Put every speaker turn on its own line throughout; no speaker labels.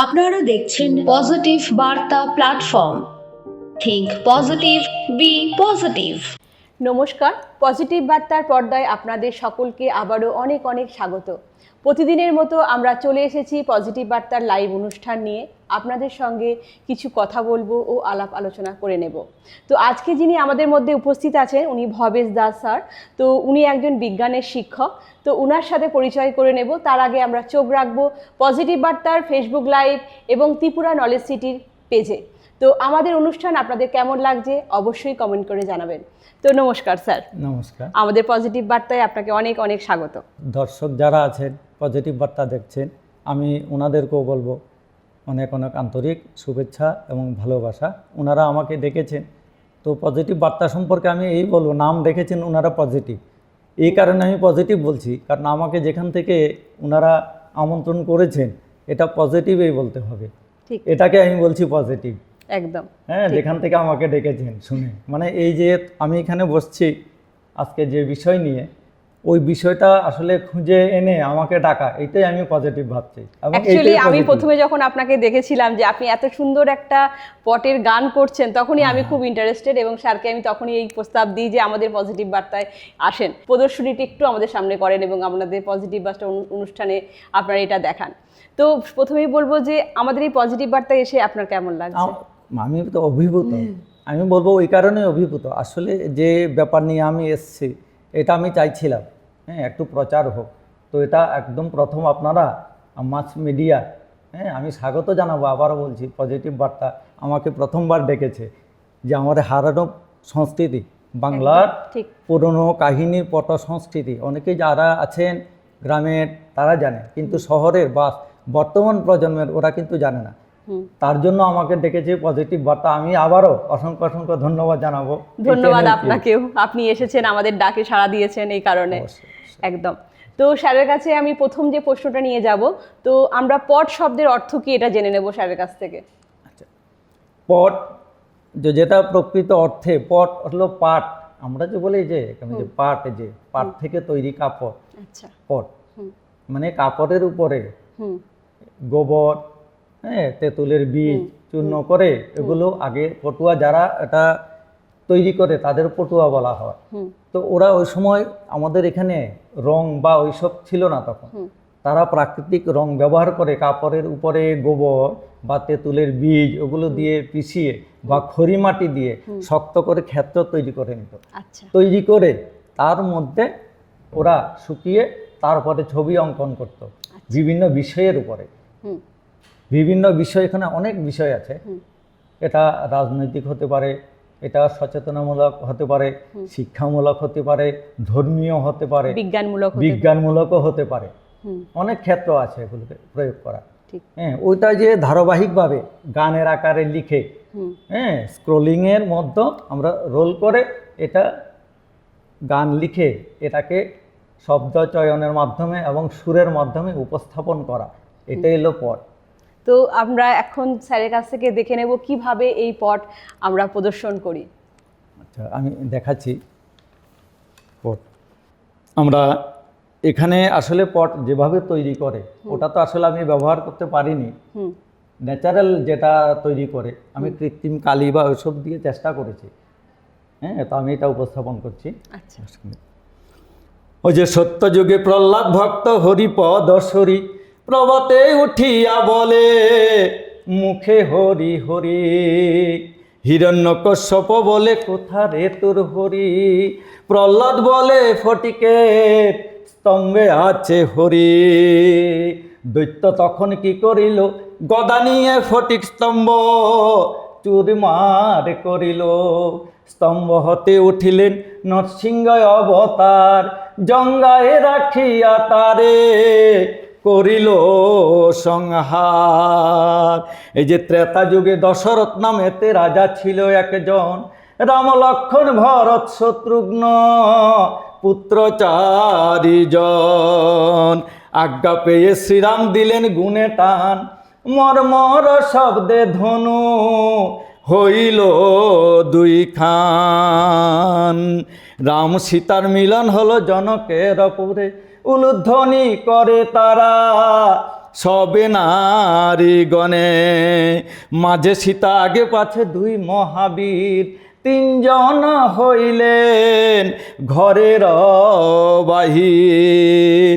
আপনারা দেখছেন positive Barta platform. Think positive, be positive.
নমস্কার, পজিটিভ বার্তার পর্দায় আপনাদের সকলকে আবারও অনেক অনেক স্বাগত। প্রতিদিনের মতো আমরা চলে এসেছি পজিটিভ বার্তার লাইভ অনুষ্ঠান নিয়ে আপনাদের সঙ্গে কিছু কথা বলবো ও আলাপ আলোচনা করে নেব। তো আজকে যিনি আমাদের মধ্যে উপস্থিত আছেন উনি ভবেশ দাস স্যার। তো উনি একজন বিজ্ঞানের শিক্ষক। তো উনার সাথে পরিচয় করে নেব। তার আগে আমরা চোখ রাখবো পজিটিভ বার্তার ফেসবুক লাইভ এবং ত্রিপুরা নলেজ সিটির পেজে। তো আমাদের অনুষ্ঠান আপনাদের কেমন লাগছে অবশ্যই কমেন্ট করে জানাবেন। তো নমস্কার স্যার।
নমস্কার।
আমাদের পজিটিভ বার্তায় আপনাকে অনেক অনেক স্বাগত।
দর্শক যারা আছেন পজিটিভ বার্তা দেখছেন, আমি ওনাদেরকেও বলবো অনেক অনেক আন্তরিক শুভেচ্ছা এবং ভালোবাসা। ওনারা আমাকে ডেকেছেন, তো পজিটিভ বার্তা সম্পর্কে আমি এই বলবো, নাম রেখেছেন ওনারা পজিটিভ, এই কারণে আমি পজিটিভ বলছি, কারণ আমাকে যেখান থেকে ওনারা আমন্ত্রণ করেছেন এটা পজিটিভই বলতে হবে,
ঠিক,
এটাকে আমি বলছি পজিটিভ
একদম।
হ্যাঁ, যেখান থেকে আমাকে ডেকেছেন শুনে, মানে এই যে আমি এখানে বসছি আজকে যে বিষয় নিয়ে, ওই বিষয়টা আসলে খুঁজে এনে আমাকে ডাকা, এইটাই আমি পজিটিভ ভাবছি।
অ্যাকচুয়ালি আমি প্রথমে যখন আপনাকে দেখেছিলাম যে আপনি এত সুন্দর একটা পটের গান করছেন, তখনই আমি খুব ইন্টারেস্টেড এবং স্যারকে আমি তখনই এই প্রস্তাব দিই যে আমাদের পজিটিভ বার্তায় আসেন, প্রদর্শনীটি একটু আমাদের সামনে করেন এবং আমাদের পজিটিভ বার্তা অনুষ্ঠানে আপনারা এটা দেখান। তো প্রথমেই বলবো যে আমাদের এই পজিটিভ বার্তায় এসে আপনার কেমন লাগছে?
আমি তো অভিভূত, আমি বলবো ওই কারণে অভিভূত। আসলে যে ব্যাপার নিয়ে আমি এসেছি এটা আমি চাইছিলাম, হ্যাঁ, একটু প্রচার হোক। তো এটা একদম প্রথম আপনারা মাস মিডিয়া, হ্যাঁ, আমি স্বাগত জানাবো। আবারও বলছি পজিটিভ বার্তা আমাকে প্রথমবার ডেকেছে যে আমাদের হারানো সংস্কৃতি, বাংলার পুরনো কাহিনীর পট সংস্কৃতি, অনেকেই যারা আছেন গ্রামের তারা জানে, কিন্তু শহরের বা বর্তমান প্রজন্মের ওরা কিন্তু জানে না। তার জন্য আমাকে ডেকেছে পজিটিভ বার্তা। আমি আবারও অসংখ্য অসংখ্য ধন্যবাদ জানাবো।
ধন্যবাদ আপনাকেও, আপনি এসেছেন, আমাদের ডাকে সাড়া দিয়েছেন এই কারণে। একদম। তো স্যারের কাছে আমি প্রথম যে প্রশ্নটা নিয়ে যাব, তো আমরা পট শব্দের অর্থ কি এটা জেনে নেব স্যারের কাছ থেকে।
আচ্ছা, পট যেটা প্রকৃত অর্থে, পট হলো পাট, আমরা যে বলি যে পাট, যে পাট থেকে তৈরি কাপড়।
আচ্ছা,
পট মানে কাপড়ের উপরে গোবর, হ্যাঁ, তেঁতুলের বীজ চূর্ণ করে এগুলো আগে পটুয়া যারা এটা তৈরি করে তাদের পটুয়া বলা হয়। তো ওরা ওই সময় আমাদের এখানে রং বা ওইসব ছিল না, তখন তারা প্রাকৃতিক রং ব্যবহার করে কাপড়ের উপরে গোবর বা তেঁতুলের বীজ ওগুলো দিয়ে পিষিয়ে বা খড়ি মাটি দিয়ে শক্ত করে ক্ষেত্র তৈরি করে নিত। তৈরি করে তার মধ্যে ওরা শুকিয়ে তারপরে ছবি অঙ্কন করত বিভিন্ন বিষয়ের উপরে। বিভিন্ন বিষয়, এখানে অনেক বিষয় আছে, এটা রাজনৈতিক হতে পারে, এটা সচেতনামূলক হতে পারে, শিক্ষামূলক হতে পারে, ধর্মীয় হতে পারে, বিজ্ঞানমূলকও হতে পারে, অনেক ক্ষেত্র আছে এগুলোকে প্রয়োগ করা। হ্যাঁ, ওইটা যে ধারাবাহিকভাবে গানের আকারে লিখে, হ্যাঁ, স্ক্রোলিংয়ের মধ্যে আমরা রোল করে এটা গান লিখে এটাকে শব্দ চয়নের মাধ্যমে এবং সুরের মাধ্যমে উপস্থাপন করা, এটাই হলো পট।
তো আমরা এখন স্যারের কাছ থেকে দেখে নেব কিভাবে এই পট আমরা প্রদর্শন করি।
আচ্ছা, আমি দেখাচ্ছি পট। আমরা এখানে আসলে পট যেভাবে তৈরি করে ওটা তো আসলে আমি ব্যবহার করতে পারিনি, ন্যাচারাল যেটা তৈরি করে আমি কৃত্রিম কালি বা ওইসব দিয়ে চেষ্টা করেছি। হ্যাঁ, তো আমি এটা উপস্থাপন করছি।
আচ্ছা,
ওই যে সত্যযুগে প্রহ্লাদ ভক্ত হরিপদ সরি প্রভাতে উঠিয়া বলে মুখে হরি হরি, হিরণ্যকশ্যপ বলে কোথা রে তোর হরি, প্রহ্লাদ বলে ফটিকের স্তম্ভে আছে হরি। দৈত্য তখন কি করিল, গদা নিয়ে ফটিক স্তম্ভ চুরমার করিল, স্তম্ভ হতে উঠিলেন নরসিংহ অবতার, জঙ্গায় রাখিয়া তারে করিল সংহার। এই যে ত্রেতা যুগে দশরথ নামেতে রাজা ছিল একজন, রাম লক্ষ্মণ ভরত শত্রুঘ্ন পুত্র চারিজন, আজ্ঞা পেয়ে শ্রীরাম দিলেন গুণে টান, মর্মর শব্দে ধনু হইল দুই খান। রাম সীতার মিলন হলো জনকের পুরে, উলুধ্বনি করে তারা সবে নারী গণে, মাঝে সীতা আগে পাছে দুই মহাবীর, তিনজন হইলেন ঘরের বাহির।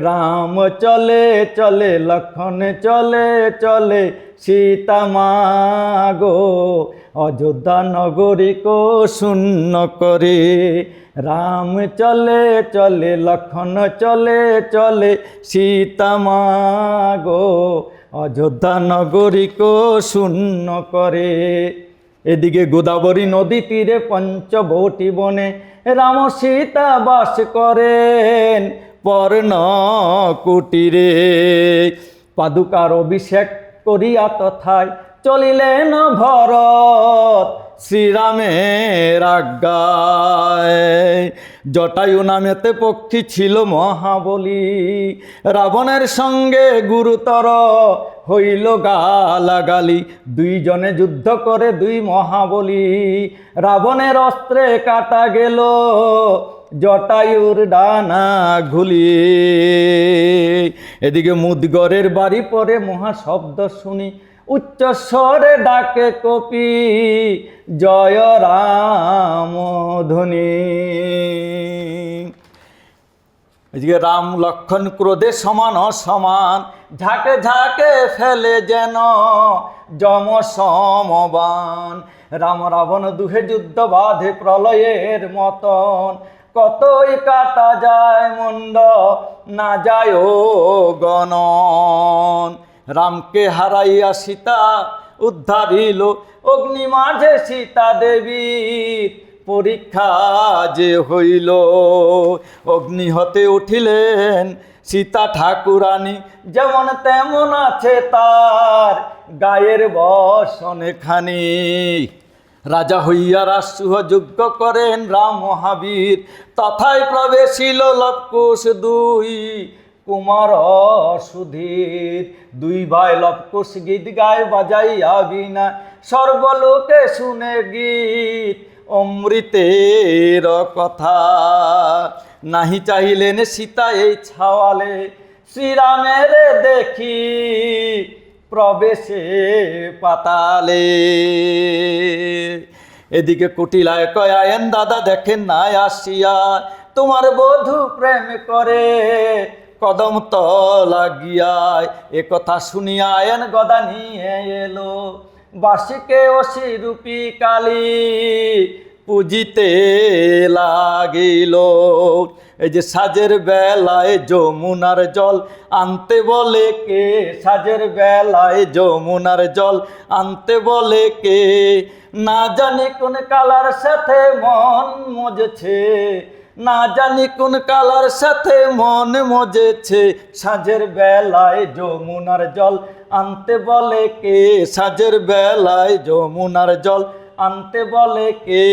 রাম চলে চলে লক্ষণ চলে চলে, সীতা মাগো অযোধ্যা নগরীকে শূন্য করে। রাম চলে চলে লক্ষণ চলে চলে, সীতা মাগো অযোধ্যা নগরীকে শূন্য করে। এদিকে গোদাবরী নদী তীরে পঞ্চবটি বনে, রাম সীতা বাস করেন পর্ণ কুটিরে। পাদুকার অভিষেক করিয়া তথায় চলিলেন ভরত শ্রীরামের আজ্ঞায়। জটায়ু নামেতে পক্ষী ছিল মহাবলী, রাবণের সঙ্গে গুরুতর হইল গালাগালি। দুইজনে যুদ্ধ করে দুই মহাবলী, রাবণের অস্ত্রে কাটা গেল জটায়ুর ডানা ঘুলি। এদিকে মুদগরের বাড়ি পরে মহাশব্দ শুনি, উচ্চস্বরে ডাকে কপি জয় রাম ধ্বনি। এদিকে রাম লক্ষণ ক্রোধে সমান অসমান, ঝাঁকে ঝাঁকে ফেলে যেন যম সমবান। রাম রাবণ দুহে যুদ্ধ বাঁধে প্রলয়ের মতন, কতই কাটা যায় মন্ড না যায় ও গণন। রামকে হারাইয়া সীতা উদ্ধারিল অগ্নি মাঝে, সীতা দেবীর পরীক্ষা যে হইল। অগ্নি হতে উঠিলেন সীতা ঠাকুরানী, যেমন তেমন আছে তার গায়ের বসনে খানি। রাজা হইয়া রাজসুহ যজ্ঞ করেন রাম মহাবীর, তথায় প্রবেশিল লবকুশ দুই কুমার সুধীর। দুই ভাই লবকুশ গীত গায় বাজাইয়া বিনা, সর্বলোকে শুনে গীত অমৃতের কথা। নাহি চাহিলেন সীতা এই ছাওয়ালে, শ্রীরামের দেখি প্রবেশে পাতালে। এদিকে কুটিলায় কয় আয়েন দাদা দেখেন নাই আসিয়া, তোমার বধূ প্রেম করে কদম তলা গিয়ায়। এ কথা শুনিয়া আয়েন গদা নিয়ে এলো, বাসিকে অসিরূপী কালী পুজিতে লাগিল। এই যে সাজের বেলায় যমুনার জল আনতে বলে কে, সাজের বেলায় যমুনার জল আনতে বলে কে। না জানি কোন কালার সাথে মন মজেছে, না জানি কোন কালার সাথে মন মজেছে। সাজের বেলায় যমুনার জল আনতে বলে কে, সাজের বেলায় যমুনার জল আনতে বলে কে।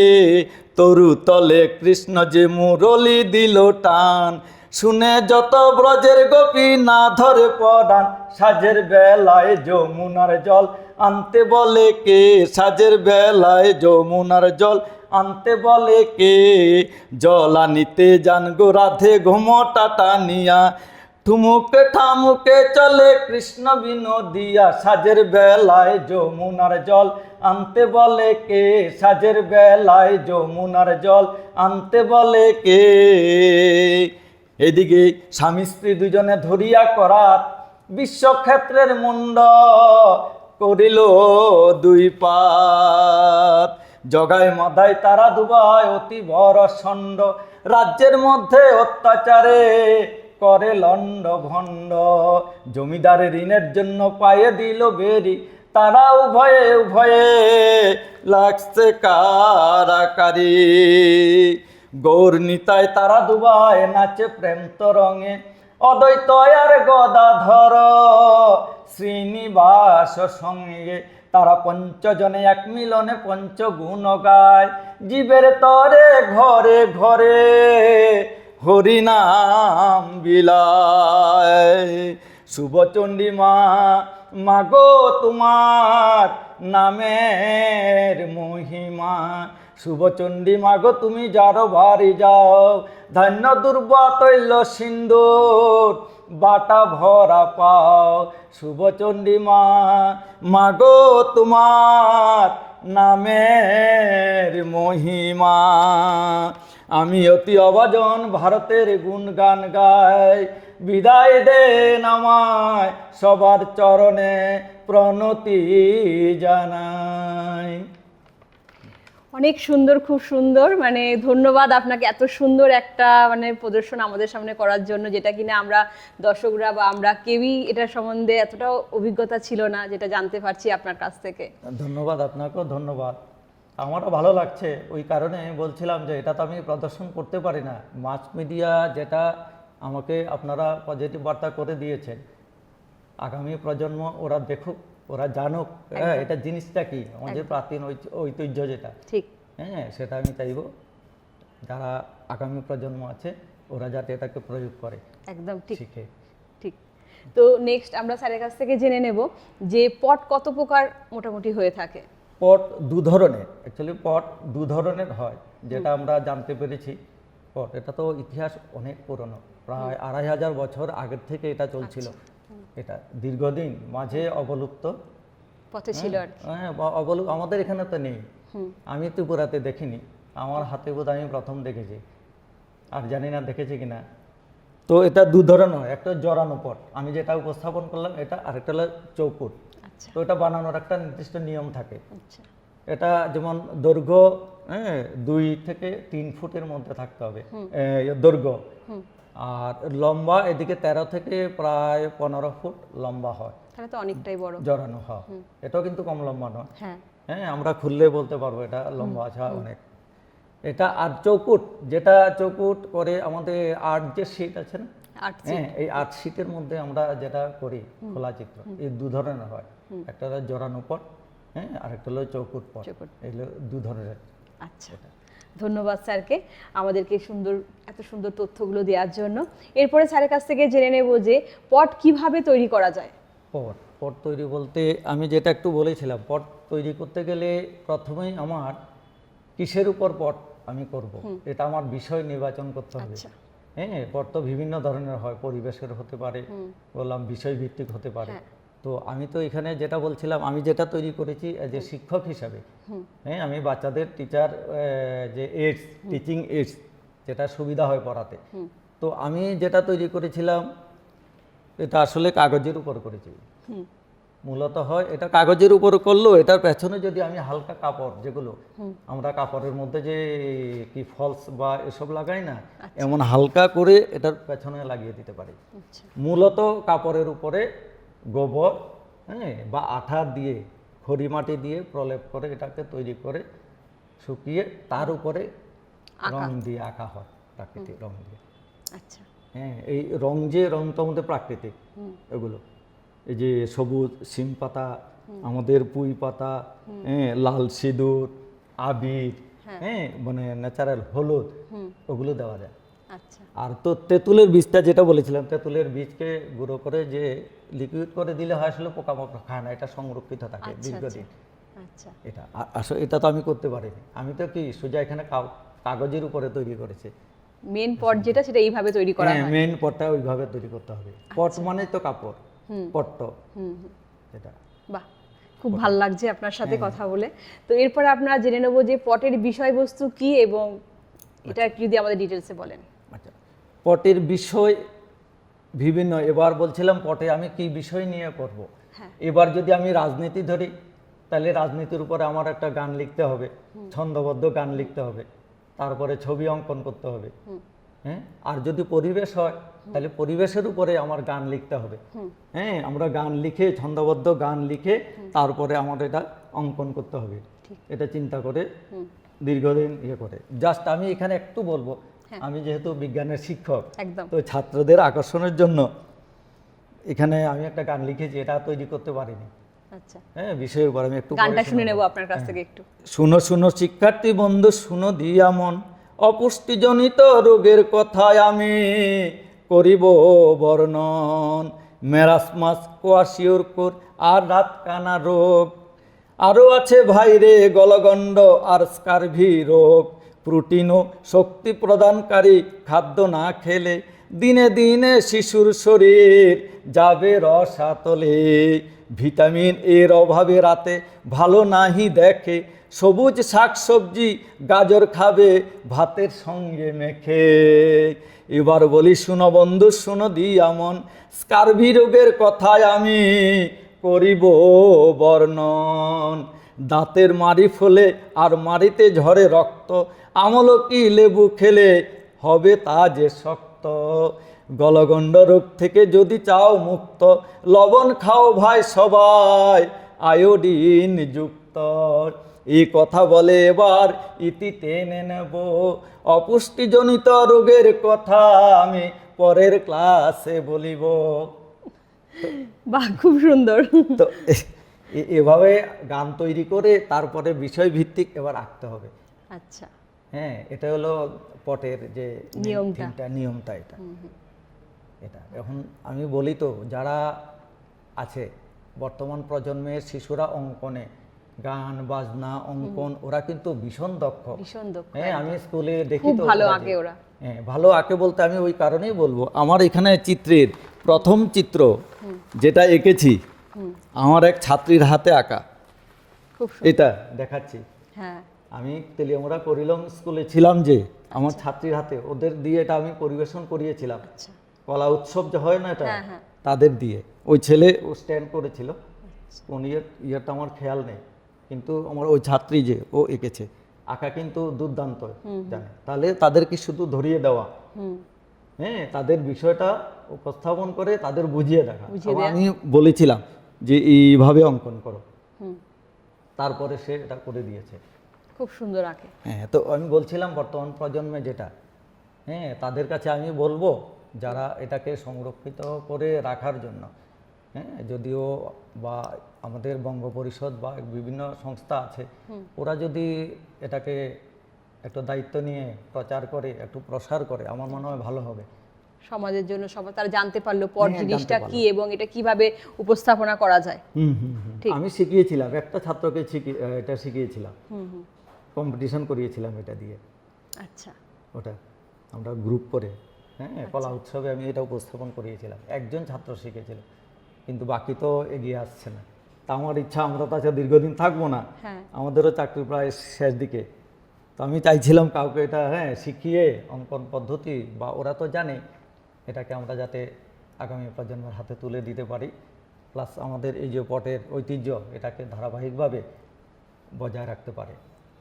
তরু তলে কৃষ্ণ যে মুরলি দিল টান, শুনে যত ব্রজের গোপী না ধরে পরাণ। সাজের বেলায় যমুনার জল আনতে বলে কে, সাজের বেলায় যমুনার জল আনতে বলে কে। জল আনিতে যান গো রাধে ঘুমটা টানিয়া, ঠুমুকে ঠামুকে চলে কৃষ্ণ বিনোদিয়া। সাজের বেলায় যমুনার জল আনতে বলে কে, সাজের বেলায় যমুনার জল আনতে বলে কে। এদিকে স্বামী স্ত্রী দুজনে ধরিয়া করাত, বিশ্বক্ষেত্রের মুন্ড করিল দুই পাত। জগায় মদায় তারা দুবায় অতি বড় ষণ্ড, রাজ্যের মধ্যে অত্যাচারে করে লণ্ড ভণ্ড। জমিদারের ঋণের জন্য পায়ে দিল বেরি, তারা উভয়ে উভয়ে লাগছে কারাকারি। গৌর নিতায় তারা দুবায় নাচে প্রেম তরঙ্গে, অদ্বৈত আর গদাধর শ্রীনিবাস সঙ্গে। তারা পঞ্চজনে এক মিলনে পঞ্চগুণ গায়, জীবের তরে ঘরে ঘরে হরিনাম বিলায়। শুভচণ্ডী মা মাগো তোমার নামের মহিমা, শুভচণ্ডী মাগো তুমি যারো বাড়ি যাও। ধন্য দুর্বা তৈল সিন্দুর বাটা ভরা পাও, শুভ চণ্ডী মা, মাগো তোমার নামের মহিমা। আমি অতি অভাজন ভারতের গুণগান গাই, বিদায় দেন আমায় সবার চরণে প্রণতি জানাই।
অনেক সুন্দর, খুব সুন্দর, মানে ধন্যবাদ আপনাকে এত সুন্দর একটা মানে প্রদর্শন আমাদের সামনে করার জন্য, যেটা কিনা আমরা দর্শকরা বা আমরা কেউই এটার সম্বন্ধে এতটাও অভিজ্ঞতা ছিল না, যেটা জানতে পারছি আপনার কাছ থেকে।
ধন্যবাদ, আপনাকেও ধন্যবাদ। আমারও ভালো লাগছে, ওই কারণে বলছিলাম যে এটা তো আমি প্রদর্শন করতে পারি না। মাস মিডিয়া যেটা আমাকে আপনারা পজিটিভ বার্তা করে দিয়েছেন, আগামী প্রজন্ম ওরা দেখুক, ওরা জানুক হ্যাঁ এটা জিনিসটা কি, আমাদের প্রাচীন ঐতিহ্য যেটা,
ঠিক
হ্যাঁ সেটা আমি চাইবো যারা আগামী প্রজন্ম আছে ওরা যাতে এটাকে প্রয়োগ করে,
একদম ঠিক
শিখে।
ঠিক। তো নেক্সট আমরা স্যারের কাছ থেকে জেনে নেব যে পট কত প্রকার মোটামুটি হয়ে থাকে।
পট দু ধরনের, অ্যাকচুয়ালি পট দু ধরনের হয়, যেটা আমরা জানতে পেরেছি। পট এটা তো ইতিহাস অনেক পুরনো, প্রায় 2500 বছর আগের থেকে এটা চলছিল। এটা দীর্ঘদিন মাঝে অবলুপ্ত
পথে ছিল আর কি।
হ্যাঁ আমাদের এখানে তো নেই, আমি ত্রিপুরাতে দেখিনি, আমার হাতে বোধ আমি প্রথম দেখেছি, আর জানি না দেখেছি কিনা। তো এটা দু ধরনের হয়, একটা জরানো পট আমি যেটা উপস্থাপন করলাম এটা, আরেকটা হলো চৌকুট।
আচ্ছা
তো এটা বানানোর একটা নির্দিষ্ট নিয়ম থাকে।
আচ্ছা
এটা যেমন দৈর্ঘ্য 2 থেকে 3 ফুটের মধ্যে থাকতে হবে দৈর্ঘ্য, আর লম্বা এদিকে 13 থেকে প্রায় 15 ফুট লম্বা হয়,
তাহলে তো অনেকটাই বড়
জড়ানো হয়। এটাও কিন্তু কম লম্বা নয়,
হ্যাঁ
হ্যাঁ আমরা খুললে বলতে পারবো এটা লম্বা আছে অনেক। এটা আর চৌকুট, যেটা চৌকুট করে আমাদের আর্ট যে শীট আছে না,
আট
হ্যাঁ এই আর্ট শীটের মধ্যে আমরা যেটা করি খোলা চিত্র, এই দু ধরনের হয়, একটা হলো জড়ানো পট, হ্যাঁ আরেকটা হলো চৌকুট পট,
চৌকুট।
এগুলো দু ধরনের।
আচ্ছা, ধন্যবাদ স্যারকে আমাদেরকে এত সুন্দর তথ্যগুলো দেওয়ার জন্য। এরপরে স্যারের কাছ থেকে জেনে নেব যে পট কিভাবে তৈরি করা যায়।
পট পট তৈরি বলতে আমি যেটা একটু বলেছিলাম, পট তৈরি করতে গেলে প্রথমেই আমার কিসের উপর পট আমি করব, এটা আমার বিষয় নির্বাচন করতে হবে।
আচ্ছা
হ্যাঁ পট তো বিভিন্ন ধরনের হয়, পরিবেশের হতে পারে, বললাম বিষয় ভিত্তিক হতে পারে। তো আমি তো এখানে যেটা বলছিলাম, আমি যেটা তৈরি করেছি যে শিক্ষক হিসাবে, হ্যাঁ আমি বাচ্চাদের টিচার যে এইডস, টিচিং এইডস যেটা সুবিধা হয় পড়াতে, তো আমি যেটা তৈরি করেছিলাম এটা আসলে কাগজের উপর করেছি। মূলত হয় এটা কাগজের উপর করলেও এটার পেছনে যদি আমি হালকা কাপড়, যেগুলো আমরা কাপড়ের মধ্যে যে কি ফলস বা এসব লাগাই না, এমন হালকা করে এটার পেছনে লাগিয়ে দিতে পারি। মূলত কাপড়ের উপরে গোবর হ্যাঁ বা আঠা দিয়ে, খড়ি মাটি দিয়ে প্রলেপ করে এটাকে তৈরি করে শুকিয়ে তার উপরে রং দিয়ে আঁকা হয়, প্রাকৃতিক রং দিয়ে।
আচ্ছা
হ্যাঁ এই রং যে রংটা আমাদের প্রাকৃতিক, এগুলো এই যে সবুজ শিম পাতা, আমাদের পুঁই পাতা, হ্যাঁ লাল সিঁদুর, আবির, হ্যাঁ মানে ন্যাচারাল হলুদ, ওগুলো দেওয়া যায়।
আচ্ছা
আর তো তেঁতুলের বীজটা যেটা বলেছিলাম, তেঁতুলের বীজকে গুঁড়ো করে যে লিকুইড করে দিলে হয়, আসলে পোকামাকড় খায় না, এটা সংরক্ষিত থাকে দীর্ঘদিন।
আচ্ছা
এটা আসলে এটা তো আমি করতে পারিনি, আমি তো কি সোজা এখানে কাগজের উপরে তৈরি করেছি।
মেন পট যেটা সেটা এইভাবে তৈরি করা হয়।
মেন পটটা ওইভাবে তৈরি করতে হবে। পট মানে তো কাপড়, পট্ট এটা।
বাহ, খুব ভালো লাগছে আপনার সাথে কথা বলে। তো এরপরে আপনারা জেনে নেব যে পটের বিষয়বস্তু কি এবং এটা যদি আমাদের ডিটেলসে বলেন।
আচ্ছা, পটের বিষয় বিভিন্ন, এবার বলছিলাম পটে আমি কি বিষয় নিয়ে করব। এবার যদি আমি রাজনীতি ধরি, তাহলে রাজনীতির উপরে আমার একটা গান লিখতে হবে, ছন্দবদ্ধ গান লিখতে হবে, তারপরে ছবি অঙ্কন করতে হবে। হ্যাঁ আর যদি পরিবেশ হয় তাহলে পরিবেশের উপরে আমার গান লিখতে হবে। হ্যাঁ আমরা গান লিখে, ছন্দবদ্ধ গান লিখে তারপরে আমার এটা অঙ্কন করতে হবে। এটা চিন্তা করে দীর্ঘদিন করে। জাস্ট আমি এখানে একটু বলবো, আমি যেহেতু বিজ্ঞানের শিক্ষক, তো ছাত্রদের আকর্ষণের জন্য এখানে আমি একটা গান লিখেছি, এটা তৈরি করতে পারিনি।
আচ্ছা
হ্যাঁ বিষয়ের উপর আমি একটু
গানটা শুনে নেব আপনার কাছ থেকে একটু।
শুনো শুনো শিক্ষার্থী বন্ধু, শুনো দিয়া মন, অপুষ্টিজনিত রোগের কথায় আমি করিব বর্ণন। মেরাসমাস, কোয়াশিওরকর আর রাত কানা রোগ, আরও আছে ভাইরে গলগণ্ড আর স্কারভি রোগ। প্রোটিন ও শক্তি প্রদানকারী খাদ্য না খেলে দিনে দিনে শিশুর শরীর যাবে রসাতলে, ভিটামিন এর অভাবে রাতে ভালো নাহি দেখে, সবুজ শাকসবজি গাজর খাবে ভাতের সঙ্গে মেখে। এবার বলি শুনো বন্ধু শুনো দিয়ামন, স্কার্ভি রোগের কথায় আমি করিব বর্ণন। দাঁতের মাড়ি ফলে আর মাড়িতে ঝরে রক্ত, আমলকি লেবু খেলে হবে তা যে শক্ত। গলগণ্ড রোগ থেকে যদি চাও মুক্ত, লবণ খাও ভাই সবাই আয়োডিন যুক্ত। এই কথা বলে এবার ইতি টেনে নেব, অপুষ্টিজনিত রোগের কথা আমি পরের ক্লাসে বলিব।
বাহ, খুব সুন্দর।
তো এভাবে গান তৈরি করে তারপরে বিষয় ভিত্তিক এবার আঁকতে হবে।
আচ্ছা,
হ্যাঁ, এটা হলো পটের যে
নিয়মটা।
নিয়মটা এটা। এটা এখন আমি বলি তো, যারা আছে বর্তমান প্রজন্মের শিশুরা অঙ্কনে, গান বাজনা অঙ্কন, ওরা কিন্তু ভীষণ দক্ষ।
ভীষণ দক্ষ।
হ্যাঁ, আমি স্কুলে দেখি
খুব
তো
ভালো
ওরা
আঁকে
যে-
ওরা।
হ্যাঁ, ভালো আঁকে বলতে আমি ওই কারণেই বলবো, আমার এখানে চিত্রের প্রথম চিত্র যেটা এঁকেছি আমার এক ছাত্রীর হাতে আঁকা।
খুব সুন্দর।
এটা দেখাচ্ছি।
হ্যাঁ,
আমি তেলিয়ামুড়া করিলম স্কুলে ছিলাম, যে আমার ছাত্রীর হাতে ওদের দিয়ে এটা আমি পরিবেশন করিয়েছিলাম।
আচ্ছা।
কলা উৎসব যে হয় না, এটা
হ্যাঁ, হ্যাঁ।
তাদের দিয়ে। ওই ছেলে ও স্ট্যান্ড করেছিল, কোন ইয়েরটা আমার খেয়াল নেই, কিন্তু আমার ওই ছাত্রী যে ও এঁকেছে, আঁকা কিন্তু দুর্দান্ত জানে। তাহলে তাদেরকে শুধু ধরিয়ে দেওয়া, হ্যাঁ, তাদের বিষয়টা উপস্থাপন করে তাদের বুঝিয়ে দেখা। আমি বলেছিলাম যে এইভাবে অঙ্কন করো, তারপরে সে এটা করে দিয়েছে।
খুব সুন্দর আঁকে।
হ্যাঁ, তো আমি বলছিলাম বর্তমান প্রজন্মে যেটা, হ্যাঁ, তাদের কাছে আমি বলবো যারা এটাকে সংরক্ষিত করে রাখার জন্য, হ্যাঁ, যদিও বা আমাদের বঙ্গ পরিষদ বা বিভিন্ন সংস্থা আছে, ওরা যদি এটাকে একটু দায়িত্ব নিয়ে প্রচার করে, একটু প্রসার করে, আমার মনে হয় ভালো হবে।
সমাজের জন্য সবাই তারা জানতে পারলো পট
হ্যাঁ,
জিনিসটা
জানতে
কি এবং এটা কিভাবে উপস্থাপনা করা যায়। ঠিক।
আমি শিখিয়েছিলাম একটা ছাত্রকে, এটা শিখিয়েছিলাম, কম্পিটিশন করিয়েছিলাম এটা দিয়ে।
আচ্ছা,
ওটা আমরা গ্রুপ করে, হ্যাঁ, কলা উৎসবে আমি এটা উপস্থাপন করিয়েছিলাম। একজন ছাত্র শিখেছিল, কিন্তু বাকি তো এগিয়ে আসছে না। তা আমার ইচ্ছা, আমরা তো আজকে দীর্ঘদিন থাকবো না,
হ্যাঁ।
আমাদেরও চাকরি প্রায় শেষ দিকে। তো আমি চাইছিলাম কাউকে এটা, হ্যাঁ, শিখিয়ে অঙ্কন পদ্ধতি, বা ওরা তো জানে, এটাকে আমরা যাতে আগামী প্রজন্মের হাতে তুলে দিতে পারি, প্লাস আমাদের এই যে পটের ঐতিহ্য এটাকে ধারাবাহিকভাবে বজায় রাখতে পারে।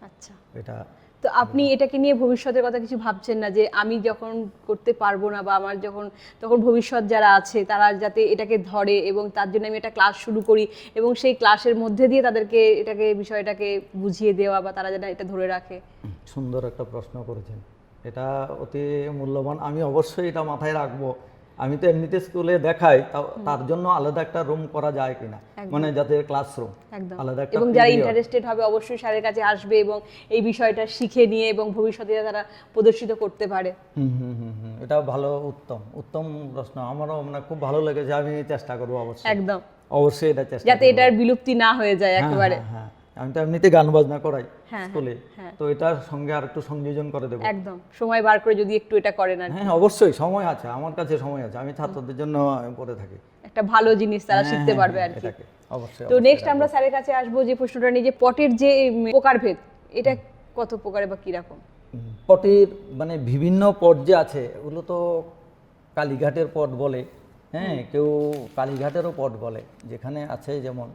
আচ্ছা।
এটা
তো আপনি এটাকে নিয়ে ভবিষ্যতের কথা কিছু ভাবছেন না, যে আমি যখন করতে পারবো না বা আমার যখন, তখন ভবিষ্যৎ যারা আছে তারা যাতে এটাকে ধরে, এবং তার জন্য আমি একটা ক্লাস শুরু করি এবং সেই ক্লাসের মধ্যে দিয়ে তাদেরকে এটাকে, বিষয়টাকে বুঝিয়ে দেওয়া, বা তারা যেন এটা ধরে রাখে?
সুন্দর একটা প্রশ্ন করেছেন, এটা অতি মূল্যবান। আমি অবশ্যই এটা মাথায় রাখবো। আমি তো এমনিতে স্কুলে দেখাই, তার জন্য আলাদা একটা রুম করা যায় কিনা, মানে যাতে ক্লাসরুম
একদম।
আলাদা একটা,
এবং যারা ইন্টারেস্টেড হবে অবশ্যই স্যারের কাছে আসবে এবং এই বিষয়টা শিখে নিয়ে এবং ভবিষ্যতে তারা প্রদর্শিত করতে পারে।
এটা ভালো, উত্তম প্রশ্ন। আমারও মানে খুব ভালো লেগেছে, আমি চেষ্টা করবো অবশ্যই।
একদম,
অবশ্যই এটা চেষ্টা
যাতে এটার বিলুপ্তি না হয়ে যায় একেবারে।
হ্যাঁ, আমি তো এমনিতে গান বাজনা করাই
হ্যাঁ,
স্কুলে, তো এটার সঙ্গে আর একটু সংযোজন করে দেবো।
একদম, সময় বার করে যদি একটু এটা করেন আর কি।
হ্যাঁ, অবশ্যই সময় আছে, আমার কাছে সময় আছে, আমি ছাত্রদের জন্য পড়ে থাকি।
একটা ভালো জিনিস তারা শিখতে পারবে আর কি।
এটাকে অবশ্যই।
তো নেক্সট আমরা স্যারের কাছে আসবো যে প্রশ্নটা নিয়ে, যে পটের যে প্রকারভেদ, এটা কত প্রকারে বা কিরকম?
পটের মানে বিভিন্ন পট যে আছে, ওগুলো তো কালীঘাটের পট বলে, হ্যাঁ, কেউ কালীঘাটেরও পট বলে, যেখানে আছে যেমন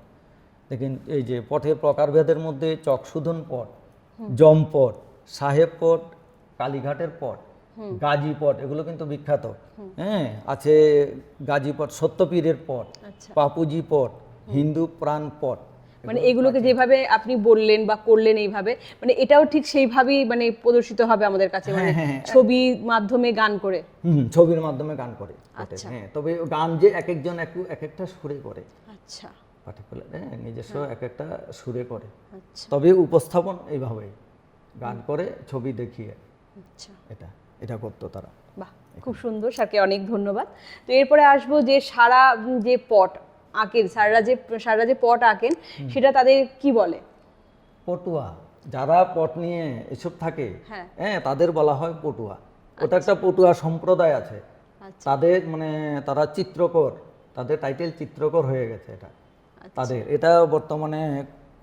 দেখেন এই যে পটের প্রকারভেদের মধ্যে চকসুধন পট, জমপট, সাহেব পট, কালীঘাটের পট, গাজী পট, এগুলো কিন্তু বিখ্যাত। হ্যাঁ, আছে গাজী পট, সত্যপীরের পট,
আচ্ছা।
পাপুজি পট, হিন্দু প্রাণ পট।
মানে এগুলোকে যেভাবে আপনি বললেন বা করলেন এইভাবে, মানে এটাও ঠিক সেইভাবেই মানে প্রদর্শিত হবে আমাদের কাছে, মানে ছবি মাধ্যমে গান করে।
ছবির মাধ্যমে গান করে পটে।
আচ্ছা।
হ্যাঁ, তবে গান যে এক একজন এক একটা সুরে করে,
আচ্ছা,
পার্টিকুলার, হ্যাঁ, নিজস্ব এক একটা সুরে করে।
আচ্ছা,
তবে উপস্থাপন এইভাবেই গান করে, ছবি দেখিয়ে,
আচ্ছা।
এটা করতো তারা।
বাহ, খুব সুন্দর, স্যারকে অনেক ধন্যবাদ। তো এরপরে আসবো যে সারা যে পট আঁকেন, সারা যে পট আঁকেন, সেটা তাদের কি বলে?
পটুয়া। যারা পট নিয়ে এসব থাকে,
হ্যাঁ।
হ্যাঁ, তাদের বলা হয় পটুয়া। ওটা একটা পটুয়া সম্প্রদায় আছে,
আচ্ছা।
তাদের মানে তারা চিত্রকর, তাদের টাইটেল চিত্রকর হয়ে গেছে এটা তাদের। এটা বর্তমানে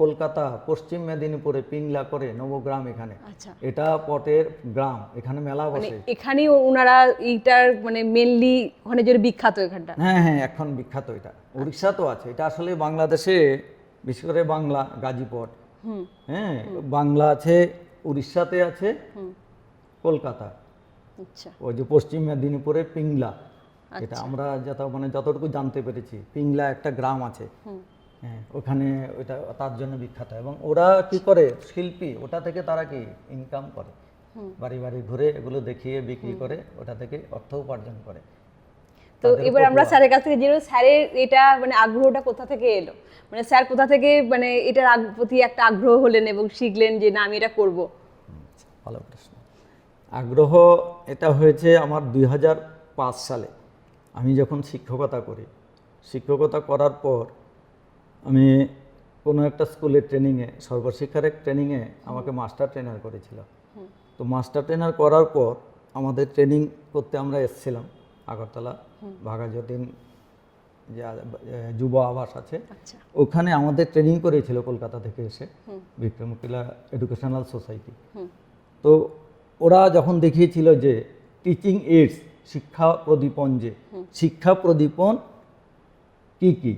কলকাতা পশ্চিম মেদিনীপুরে পিংলা করে নবগ্রাম, এখানে
আচ্ছা,
এটা পটের গ্রাম, এখানে মেলা
মানে
বসে।
এখানেই ওনারা এইটার মানে মেনলি ওখানে যে বিখ্যাত এখানটা।
হ্যাঁ হ্যাঁ, এখন বিখ্যাত এটা। উড়িষ্যা তো আছে এটা, আসলে বাংলাদেশে বিশেষ করে বাংলা গাজীপুর, হ্যাঁ বাংলা আছে, উড়িষ্যাতে আছে, কলকাতা,
আচ্ছা,
ওই যে পশ্চিম মেদিনীপুরে পিংলা, এটা আমরা যতটুকু জানতে পেরেছি, পিংলা একটা গ্রাম আছে, হ্যাঁ ওখানে ওইটা তার জন্য বিখ্যাত। এবং ওরা কি করে, শিল্পী, ওটা থেকে তারা কি ইনকাম করে, বাড়ি বাড়ি ঘুরে এগুলো দেখিয়ে বিক্রি করে ওটা থেকে অর্থ উপার্জন করে।
তো এবার আমরা স্যারের কাছ থেকে জেনে, স্যারের এটা মানে আগ্রহটা কোথা থেকে এলো, মানে স্যার কোথা থেকে মানে এটার প্রতি একটা আগ্রহ হলেন এবং শিখলেন যে না আমি এটা করব?
ভালো প্রশ্ন। আগ্রহ এটা হয়েছে আমার 2005 সালে, আমি যখন শিক্ষকতা করি। শিক্ষকতা করার পর আমি কোনো একটা স্কুলের ট্রেনিংয়ে, সর্বশিক্ষার এক ট্রেনিংয়ে আমাকে মাস্টার ট্রেনার করেছিল। তো মাস্টার ট্রেনার করার পর আমাদের ট্রেনিং করতে আমরা এসেছিলাম আগরতলা ভাগাযতীন যে যুব আবাস আছে,
আচ্ছা,
ওখানে আমাদের ট্রেনিং করেছিল কলকাতা থেকে এসে বিক্রমশিলা এডুকেশনাল সোসাইটি। তো ওরা যখন দেখিয়েছিল যে টিচিং এইডস, শিক্ষা প্রদীপন, যে শিক্ষা প্রদীপন কি কি,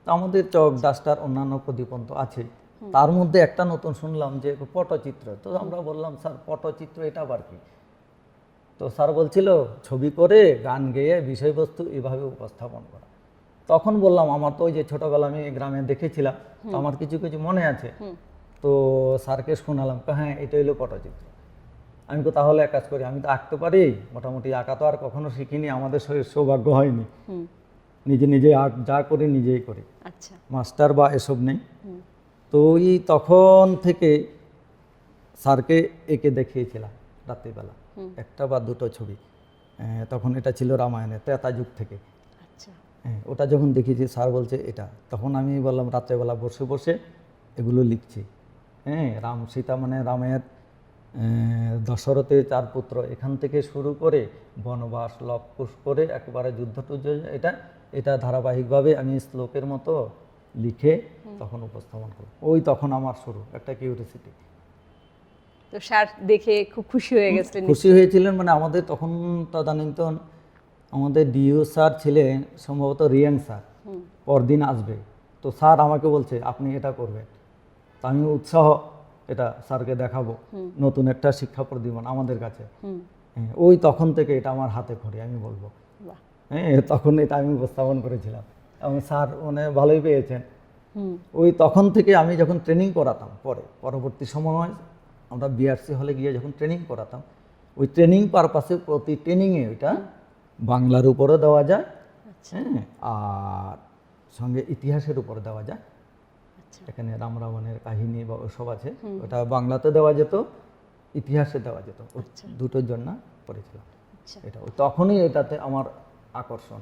তো আমাদের চক ডাস্টার অন্যান্য প্রদীপন তো আছে, তার মধ্যে একটা নতুন শুনলাম যে পটচিত্র। তো আমরা বললাম স্যার পটচিত্র এটা আবার কি? তো স্যার বলছিল ছবি করে গান গেয়ে বিষয়বস্তু এভাবে উপস্থাপন করা। তখন বললাম আমার তো ওই যে ছোটবেলা আমি গ্রামে দেখেছিলাম, তো আমার কিছু কিছু মনে আছে। তো স্যারকে শোনালাম, হ্যাঁ এটা হলো পটচিত্র। আমি তো তাহলে এক কাজ করি, আমি তো আঁকতে পারি মোটামুটি, আঁকা তো আর কখনো শিখিনি, আমাদের সৌভাগ্য হয়নি, নিজে নিজে আর্ট যা করি নিজেই করি,
আচ্ছা,
মাস্টার বা এসব নেই। তো ওই তখন থেকে স্যারকে এঁকে দেখিয়েছিলাম রাত্রিবেলা, একটা বা দুটো ছবি। তখন এটা ছিল রামায়ণের ত্রেতা যুগ থেকে।
আচ্ছা,
হ্যাঁ ওটা যখন দেখেছি, স্যার বলছে এটা, তখন আমি বললাম রাত্রেবেলা বসে বসে এগুলো লিখছি। হ্যাঁ রাম সীতা মানে রামের দশরথের 4 পুত্র, এখান থেকে শুরু করে বনবাস লবকুশ করে একেবারে যুদ্ধ টুদ্ধ, এটা এটা ধারাবাহিকভাবে আমি শ্লোকের মতো লিখে তখন উপস্থাপন করি। ওই তখন আমার শুরু একটা কিউরিসিটি।
তো স্যার দেখে খুব খুশি হয়ে গেছিলেন?
খুশি হয়েছিলেন, মানে আমাদের তখন তদানীন্তন আমাদের ডিও স্যার ছিলেন সম্ভবত রিয়াং স্যার, পরদিন আসবে। তো স্যার আমাকে বলছে আপনি এটা করবেন। তো আমি উৎসাহ এটা স্যারকে দেখাবো, নতুন একটা শিক্ষা প্রদীপন আমাদের কাছে। হ্যাঁ, ওই তখন থেকে এটা আমার হাতে খড়ি আমি বলবো।
বাহ,
হ্যাঁ তখন এটা আমি উপস্থাপন করেছিলাম এবং স্যার মানে ভালোই পেয়েছেন। ওই তখন থেকে আমি যখন ট্রেনিং করাতাম, পরবর্তী সময় আমরা বিআরসি হলে গিয়ে যখন ট্রেনিং করাতাম, ওই ট্রেনিং পারপাসে প্রতি ট্রেনিংয়ে ওইটা বাংলার উপরও দেওয়া যায়, হ্যাঁ আর সঙ্গে ইতিহাসের উপর দেওয়া যায়। এখানে রাম রাবণের কাহিনী বা ওসব আছে, ওটা বাংলাতে দেওয়া যেত, ইতিহাসে দেওয়া যেত, দুটোর জন্য করেছিলাম এটা। তখনই এটাতে আমার আকর্ষণ,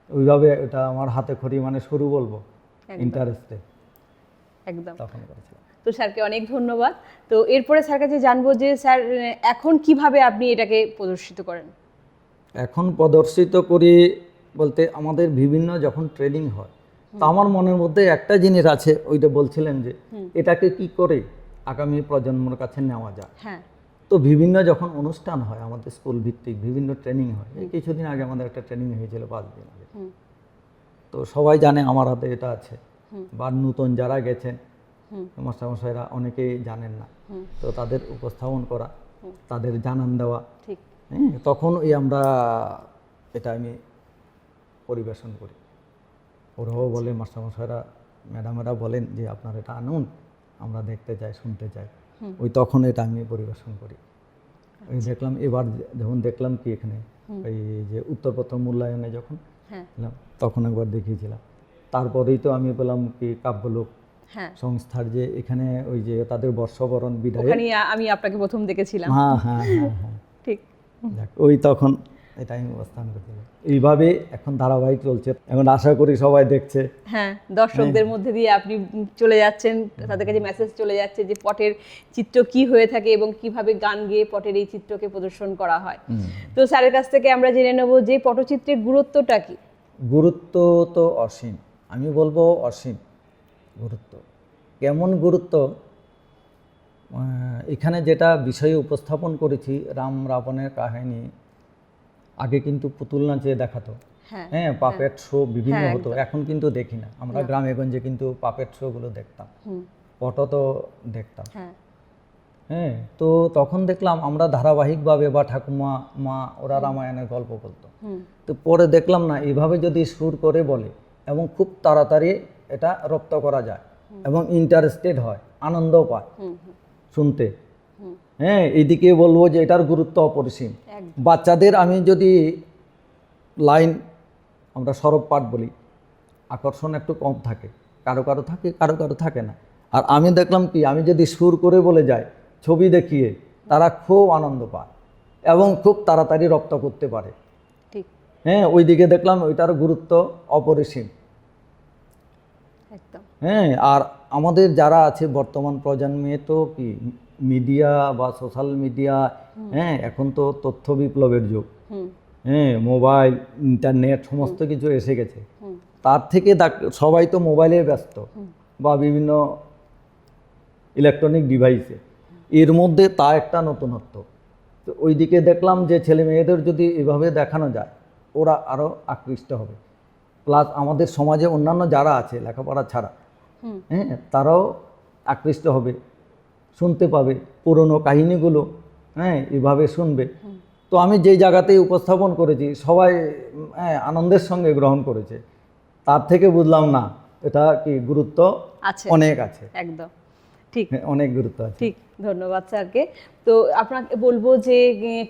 ওইভাবে এটা আমার হাতে খড়ি মানে শুরু বলবো, ইন্টারেস্টে
একদম
তখন করেছিলাম।
তো স্যারকে অনেক ধন্যবাদ। তো এরপরে স্যার কাছে জানবো যে স্যার এখন কিভাবে আপনি এটাকে প্রদর্শিত করেন?
এখন প্রদর্শিত করি বলতে আমাদের বিভিন্ন যখন ট্রেনিং হয়, তো আমার মনের মধ্যে একটা জিনিস আছে, ওইটা বলছিলেন যে এটাকে কি করে আগামী প্রজন্মের কাছে নেওয়া যায়।
হ্যাঁ,
তো বিভিন্ন যখন অনুষ্ঠান হয় আমাদের স্কুল ভিত্তিক বিভিন্ন ট্রেনিং হয়, এই কিছুদিন আগে আমাদের একটা ট্রেনিং হয়েছিল 5 দিন আগে। তো সবাই জানে আমার হাতে এটা আছে, বা নতুন যারা গেছেন মাস্টারমশাইরা অনেকেই জানেন না, তো তাদের উপস্থাপন করা, তাদের জানান দেওয়া।
ঠিক,
হ্যাঁ তখন ওই আমরা এটা আমি পরিবেশন করি। ওরাও বলে, মাস্টারমশাইরা ম্যাডামেরা বলেন যে আপনার এটা আনুন, আমরা দেখতে চাই, শুনতে চাই। ওই তখন এটা আমি পরিবেশন করি। ওই দেখলাম এবার যখন দেখলাম কি এখানে ওই যে উত্তরপত্র মূল্যায়নে যখন তখন একবার দেখিয়েছিলাম। তারপরেই তো আমি পেলাম কি কাব্যলোক সংস্থার যে এখানে ওই যে তাদের বর্ষবরণ বিদায়,
ওখানে আমি আপনাকে প্রথম দেখেছিলাম।
হ্যাঁ হ্যাঁ হ্যাঁ হ্যাঁ
ঠিক,
ওই তখন এটা আমি উপস্থাপন করতে পারি। এইভাবে এখন ধারাবাহিক চলছে, এখন আশা করি সবাই দেখছে।
হ্যাঁ, দর্শকদের মধ্যে দিয়ে আপনি চলে যাচ্ছেন, তাদের কাছে মেসেজ চলে যাচ্ছে যে পটের চিত্র কি হয়ে থাকে এবং কিভাবে গান গেয়ে পটের এই চিত্রকে প্রদর্শন করা হয়। তো স্যারের কাছ থেকে আমরা জেনে নেব যে পটচিত্রের গুরুত্বটা কি।
গুরুত্ব তো অসীম, আমি বলবো অসীম গুরুত্ব। কেমন গুরুত্ব? এখানে যেটা বিষয় উপস্থাপন করেছি, রাম রাবণের কাহিনী, আগে কিন্তু পুতুল নাচে দেখাতো, হ্যাঁ, পাপেট শো বিভিন্ন হতো, এখন কিন্তু দেখি না আমরা। গ্রামে গঞ্জে কিন্তু পাপেট শোগুলো দেখতাম, পট তো দেখতাম। হ্যাঁ, তো তখন দেখলাম আমরা ধারাবাহিকভাবে, বা ঠাকুমা মা ওরা রামায়ণের গল্প বলতো, তো পরে দেখলাম না এইভাবে যদি সুর করে বলে এবং খুব তাড়াতাড়ি এটা রপ্ত করা যায় এবং ইন্টারেস্টেড হয়, আনন্দও পায় শুনতে। হ্যাঁ, এইদিকে বলবো যে এটার গুরুত্ব অপরিসীম। বাচ্চাদের আমি যদি লাইন, আমরা সরব পাঠ বলি, আকর্ষণ একটু কম থাকে, কারো কারো থাকে, কারো কারো থাকে না। আর আমি দেখলাম কি, আমি যদি সুর করে বলে যাই, ছবি দেখিয়ে, তারা খুব আনন্দ পায় এবং খুব তাড়াতাড়ি রপ্ত করতে পারে।
ঠিক।
হ্যাঁ, ওইদিকে দেখলাম ওইটার গুরুত্ব অপরিসীম।
একদম।
হ্যাঁ, আর আমাদের যারা আছে বর্তমান প্রজন্মে তো কি মিডিয়া বা সোশ্যাল মিডিয়া, হ্যাঁ, এখন তো তথ্য বিপ্লবের যুগ। হ্যাঁ, মোবাইল, ইন্টারনেট সমস্ত কিছু এসে গেছে। তার থেকে সবাই তো মোবাইলে ব্যস্ত বা বিভিন্ন ইলেকট্রনিক ডিভাইসে, এর মধ্যে তা একটা নতুনত্ব। তো ওইদিকে দেখলাম যে ছেলে মেয়েদের যদি এভাবে দেখানো যায়, ওরা আরও আকৃষ্ট হবে। প্লাস আমাদের সমাজে অন্যান্য যারা আছে লেখাপড়া ছাড়া, হ্যাঁ, তারাও আকৃষ্ট হবে, শুনতে পাবে পুরনো কাহিনীগুলো, হ্যাঁ, এভাবে শুনবে। তো আমি যেই জায়গাতেই উপস্থাপন করেছি, সবাই হ্যাঁ আনন্দের সঙ্গে গ্রহণ করেছে। তার থেকে বুঝলাম না এটা কি গুরুত্ব
আছে,
অনেক আছে।
একদম ঠিক,
অনেক গুরুত্ব আছে।
ঠিক। ধন্যবাদ স্যারকে। তো আপনাকে বলবো যে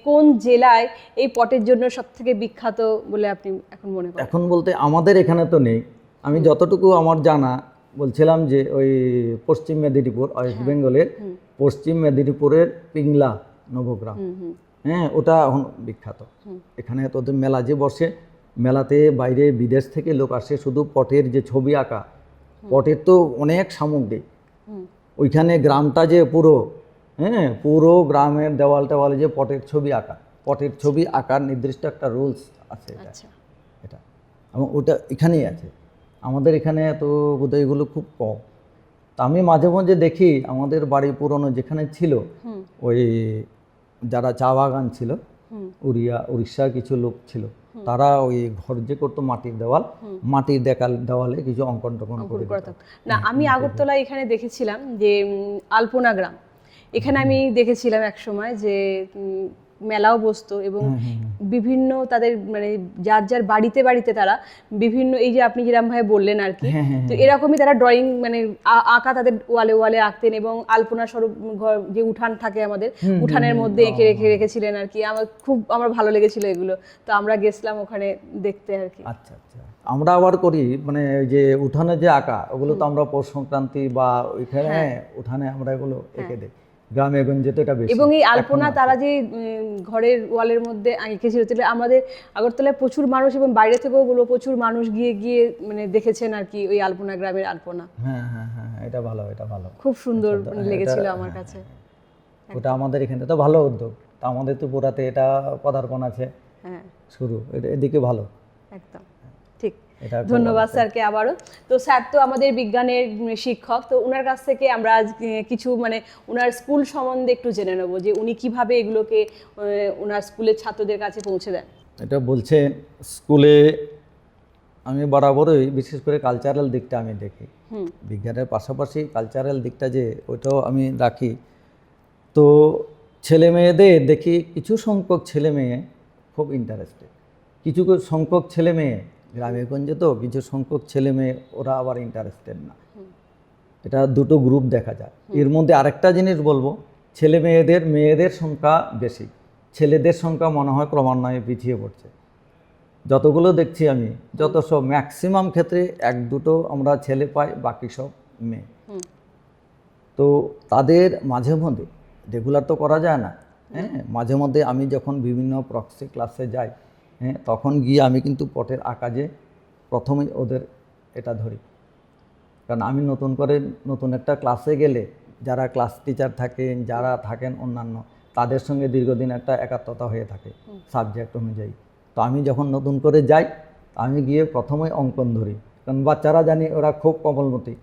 কোন জেলায় এই পটের জন্য সবথেকে বিখ্যাত বলে আপনি এখন মনে করেন?
এখন বলতে আমাদের এখানে তো নেই, আমি যতটুকু আমার জানা বলছিলাম যে ওই পশ্চিম মেদিনীপুর, ওয়েস্ট বেঙ্গলের পশ্চিম মেদিনীপুরের পিংলা নবগ্রাম, হ্যাঁ, ওটা এখন বিখ্যাত। এখানে তোদের মেলা যে বসে, মেলাতে বাইরে বিদেশ থেকে লোক আসে, শুধু পটের যে ছবি আঁকা, পটের তো অনেক সামগ্রী। ওইখানে গ্রামটা যে পুরো, হ্যাঁ, পুরো গ্রামের দেওয়াল টেওয়ালে যে পটের ছবি আঁকা, পটের ছবি আঁকার নির্দিষ্ট একটা রুলস আছে এটা, এবং ওটা এখানেই আছে। আমাদের এখানে তো বোধহয় এগুলো খুব কম। তা আমি মাঝে মাঝে দেখি আমাদের বাড়ি পুরনো যেখানে ছিল, ওই যারা চা বাগান ছিল, উড়িষ্যার কিছু লোক ছিল, তারা ওই ঘর যে করতো মাটির দেওয়াল, মাটির দেওয়ালে কিছু অঙ্কন টঙ্কন করে দিত।
না, আমি আগরতলায় এখানে দেখেছিলাম যে আলপনা গ্রাম, এখানে আমি দেখেছিলাম এক সময় যে মেলাও বসতো এবং বিভিন্ন তাদের মানে যার যার বাড়িতে বাড়িতে তারা বিভিন্ন, এই যে আপনি যেরকম ভাবে বললেন আর কি, তো এরকমই তারা ড্রয়িং মানে আঁকা তাদের ওয়ালে ওয়ালে আঁকতেন এবং আলপনা স্বরূপ ঘর যে উঠান থাকে আমাদের, উঠানের মধ্যে এঁকে রেখেছিলেন আর কি। আমার ভালো লেগেছিল এগুলো, তো আমরা গেছিলাম ওখানে দেখতে আর কি।
আচ্ছা আচ্ছা, আমরা আবার করি মানে যে উঠানে যে আঁকা, ওগুলো তো আমরা পৌষ সংক্রান্তি বা ওইখানে উঠানে আমরা এগুলো এঁকে দিই, গ্রামে গঞ্জে তো এটা বেশি।
এবং এই আলপনা তারা যে ঘরের ওয়ালের মধ্যে এঁকেছিল, আমাদের আগরতলায় প্রচুর মানুষ এবং বাইরে থেকেও প্রচুর মানুষ গিয়ে গিয়ে মানে দেখেছেন আর কি ওই আলপনা গ্রামের আলপনা।
হ্যাঁ হ্যাঁ হ্যাঁ, এটা ভালো, এটা ভালো,
খুব সুন্দর লেগেছিল আমার কাছে।
ওটা আমাদের এখানে তো ভালো উদ্যোগ, তা আমাদের তো পুরাতে এটা পদার্পণ আছে, হ্যাঁ, শুরু এদিকে ভালো,
একদম ঠিক। ধন্যবাদ স্যারকে আবারও। তো স্যার তো আমাদের বিজ্ঞানের শিক্ষক, তো ওনার কাছ থেকে আমরা কিছু মানে ওনার স্কুল সম্বন্ধে একটু জেনে নেব যে উনি কিভাবে এগুলোকে ওনার স্কুলের ছাত্রদের কাছে পৌঁছে দেন।
এটা বলছে স্কুলে আমি বরাবরই বিশেষ করে কালচারাল দিকটা আমি দেখি, বিজ্ঞানের পাশাপাশি কালচারাল দিকটা যে ওইটাও আমি রাখি। তো ছেলে মেয়েদের দেখি কিছু সংখ্যক ছেলে মেয়ে খুব ইন্টারেস্টেড, কিছু সংখ্যক ছেলে মেয়ে গ্রামে গঞ্জে তো কিছু সংখ্যক ছেলে মেয়ে ওরা আবার ইন্টারেস্টেড না। এটা দুটো গ্রুপ দেখা যায়। এর মধ্যে আরেকটা জিনিস বলবো, ছেলে মেয়েদের সংখ্যা বেশি, ছেলেদের সংখ্যা মনে হয় ক্রমান্বয়ে পিছিয়ে পড়ছে। যতগুলো দেখছি আমি, যত সব ম্যাক্সিমাম ক্ষেত্রে এক দুটো আমরা ছেলে পাই, বাকি সব মেয়ে। তো তাদের মাঝে মধ্যে রেগুলার তো করা যায় না, হ্যাঁ, মাঝে মধ্যে আমি যখন বিভিন্ন প্রক্সি ক্লাসে যাই, হ্যাঁ, তখন গিয়ে আমি কিন্তু পটের আকাজে প্রথমেই ওদের এটা ধরি, কারণ আমি নতুন একটা ক্লাসে গেলে যারা ক্লাস টিচার থাকেন, যারা থাকেন অন্যান্য, তাদের সঙ্গে দীর্ঘদিন একটা একাত্মতা হয়ে থাকে সাবজেক্ট অনুযায়ী। তো আমি যখন নতুন করে যাই, আমি গিয়ে প্রথমেই অঙ্কন ধরি, কারণ বাচ্চারা জানি ওরা খুব কোমলমতি,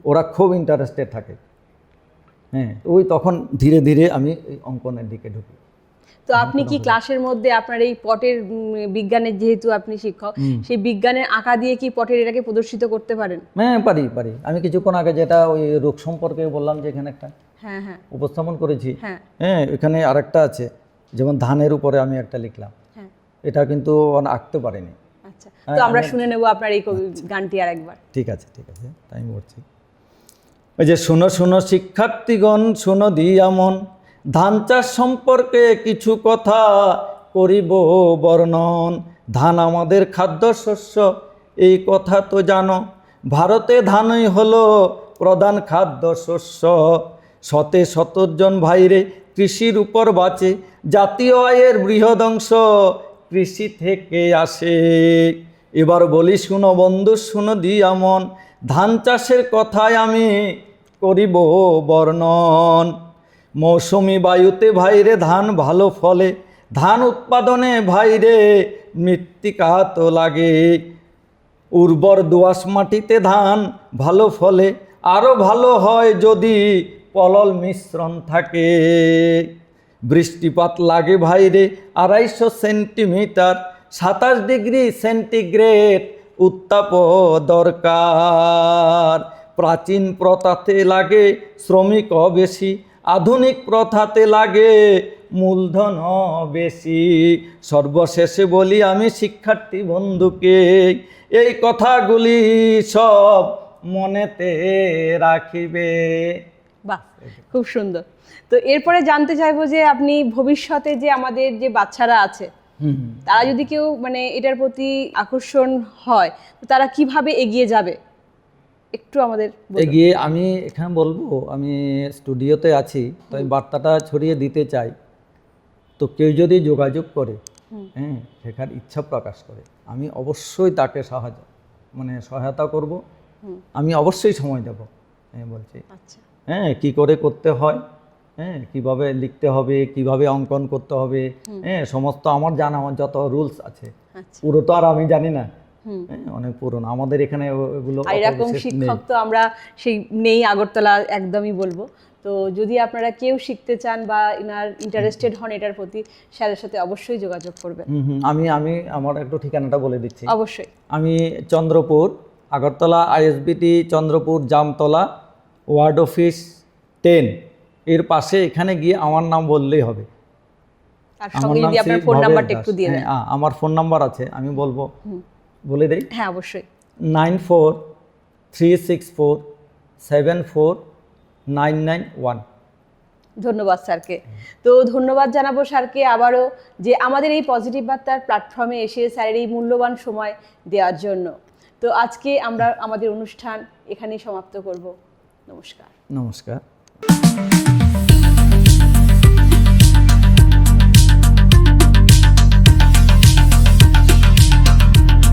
ওরা খুব ইন্টারেস্টেড থাকে। হ্যাঁ, ওই তখন ধীরে ধীরে আমি এই অঙ্কনের দিকে ঢুকি।
তো আপনি কি ক্লাসের মধ্যে আপনার এই পটের বিজ্ঞানের, যেহেতু আপনি শিক্ষক, সেই বিজ্ঞানের আঁকা দিয়ে কি পটের এটাকে প্রদর্শিত করতে পারেন?
হ্যাঁ, পারি। আমি কিছুক্ষণ আগে যেটা ওই রোগ সম্পর্কে বললাম যে এখানে একটা
হ্যাঁ হ্যাঁ
উপস্থাপন করেছি,
হ্যাঁ
হ্যাঁ, এখানে আরেকটা আছে, যেমন ধানের উপরে আমি একটা লিখলাম,
হ্যাঁ।
এটা কিন্তু আঁকতে পারিনি।
আচ্ছা, তো আমরা শুনে নেব আপনার এই গানটি আর একবার।
ঠিক আছে, তাই আমি বলছি। ওই যে শোনো শোনো শিক্ষার্থীগণ, শোনো দিয়া মন, ধান চাষ সম্পর্কে কিছু কথা করিব বর্ণন। ধান আমাদের খাদ্যশস্য, এই কথা তো জানো। ভারতে ধানই হলো প্রধান খাদ্যশস্য। শতে শতজন ভাইরে কৃষির উপর বাঁচে, জাতীয় আয়ের বৃহৎ অংশ কৃষি থেকে আসে। এবার বলি শুনো বন্ধু, শুনো দিয়া মন, ধান চাষের কথায় আমি করিব বর্ণন। মৌসুমি বায়ুতে ভাইরে ধান ভালো ফলে, ধান উৎপাদনে ভাইরে মৃত্তিকা তো লাগে। উর্বর দোআঁশ মাটিতে ধান ভালো ফলে, আরও ভালো হয় যদি পলল মিশ্রণ থাকে। বৃষ্টিপাত লাগে ভাইরে 250 সেন্টিমিটার, 27 ডিগ্রি সেন্টিগ্রেড উত্তাপ দরকার। প্রাচীন প্রথাতে লাগে শ্রমিক বেশি, আধুনিক প্রথাতে লাগে মূলধন বেশি। সর্বশেষে বলি আমি শিক্ষার্থী বন্ধুকে, এই কথাগুলি সব মনেতে রাখিবে।
বাহ, খুব সুন্দর। তো এরপরে জানতে চাইবো যে আপনি ভবিষ্যতে যে আমাদের যে বাচ্চারা আছে, তারা যদি কেউ মানে এটার প্রতি আকর্ষণ হয়, তো তারা কিভাবে এগিয়ে যাবে একটু আমাদের বলুন।
এগিয়ে আমি এখানে বলবো, আমি স্টুডিওতে আছি, তো আমি বার্তাটা ছড়িয়ে দিতে চাই। তো কেউ যদি যোগাযোগ করে, হ্যাঁ, শেখার ইচ্ছা প্রকাশ করে, আমি অবশ্যই তাকে সহায়তা করব। আমি অবশ্যই সময় দেব, আমি বলছি।
আচ্ছা,
হ্যাঁ, কি করে করতে হয়, হ্যাঁ, কিভাবে লিখতে হবে, কিভাবে অঙ্কন করতে হবে, হ্যাঁ, সমস্ত আমার যত রুলস আছে,
আচ্ছা।
পুরো তো আর আমি জানি না, হ্যাঁ, অনেক পুরনো আমাদের এখানে এগুলো।
আর এরকম শিক্ষক তো আমরা সেই নেই আগরতলা, একদমই বলবো। তো যদি আপনারা কেউ শিখতে চান বা ইন্টারেস্টেড হন এটার প্রতি, স্যারের সাথে অবশ্যই যোগাযোগ করবেন।
আমি আমার একটু ঠিকানাটা বলে দিচ্ছি।
অবশ্যই।
আমি Chandrapur, Agartala ISBT Chandrapur Jamtala, ward office 10 এর পাশে। এখানে গিয়ে আমার নাম বললেই হবে।
আর সঙ্গে যদি আপনার ফোন নাম্বারটা একটু দিয়ে দেন।
হ্যাঁ, আমার ফোন নাম্বার আছে, আমি বলে দেই।
হ্যাঁ, অবশ্যই।
9436474991।
ধন্যবাদ স্যারকে। তো ধন্যবাদ জানাবো স্যারকে আবারও, যে আমাদের এই পজিটিভ বার্তার প্ল্যাটফর্মে এসে স্যারের এই মূল্যবান সময় দেওয়ার জন্য। তো আজকে আমরা আমাদের অনুষ্ঠান এখানেই সমাপ্ত করব। নমস্কার।
নমস্কার।